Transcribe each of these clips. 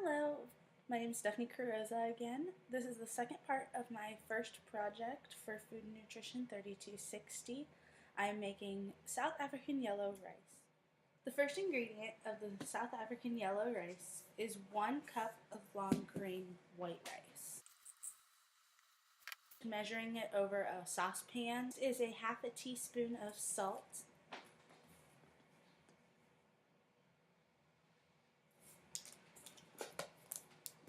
Hello, my name is Stephanie Carroza again. This is the second part of my first project for Food and Nutrition 3260. I am making South African yellow rice. The first ingredient of the South African yellow rice is 1 cup of long grain white rice. Measuring it over a saucepan is a half a teaspoon of salt.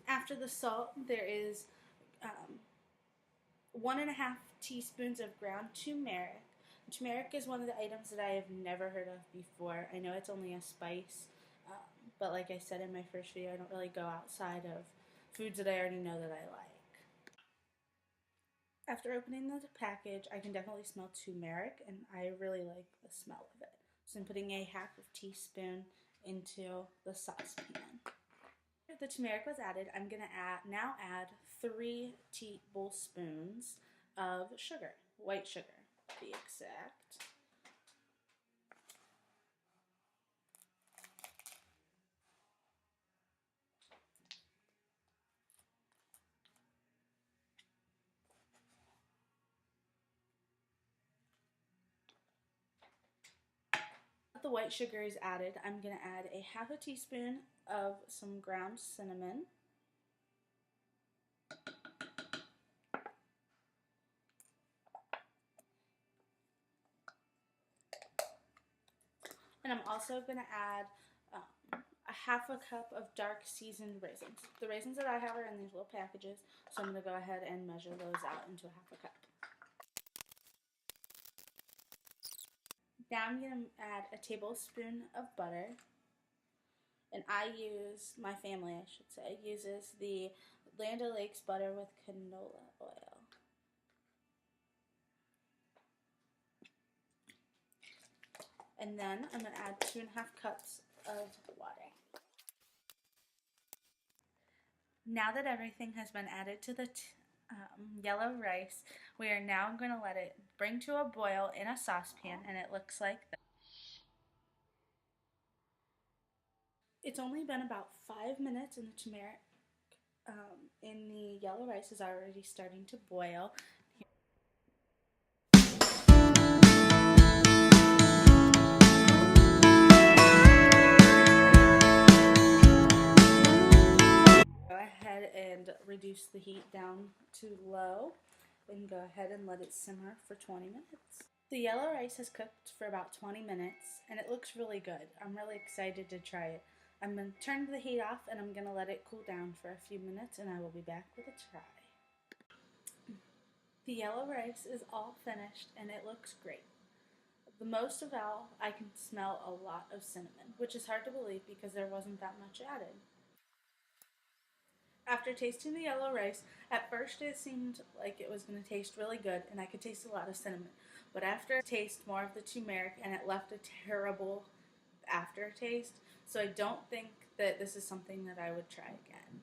After the salt, there is 1.5 teaspoons of ground turmeric. Turmeric is one of the items that I have never heard of before. I know it's only a spice, but like I said in my first video, I don't really go outside of foods that I already know that I like. After opening the package, I can definitely smell turmeric, and I really like the smell of it. So I'm putting a half of teaspoon into the saucepan. After the turmeric was added, I'm going to now add 3 tablespoons of sugar, white sugar to be exact. The white sugar is added, I'm going to add a half a teaspoon of some ground cinnamon. And I'm also going to add a half a cup of dark seasoned raisins. The raisins that I have are in these little packages, so I'm going to go ahead and measure those out into a half a cup. Now I'm going to add a tablespoon of butter. And my family I should say, uses the Land O'Lakes butter with canola oil. And then I'm going to add 2.5 cups of water. Now that everything has been added to the yellow rice, we are now going to let it bring to a boil in a saucepan, and it looks like this. It's only been about 5 minutes, and the turmeric in the yellow rice is already starting to boil. Go ahead and reduce the heat down to low and go ahead and let it simmer for 20 minutes. The yellow rice has cooked for about 20 minutes, and it looks really good. I'm really excited to try it. I'm going to turn the heat off, and I'm going to let it cool down for a few minutes, and I will be back with a try. The yellow rice is all finished, and it looks great. The most of all, I can smell a lot of cinnamon, which is hard to believe because there wasn't that much added. After tasting the yellow rice, at first it seemed like it was going to taste really good, and I could taste a lot of cinnamon. But after I taste more of the turmeric, and it left a terrible aftertaste, so I don't think that this is something that I would try again.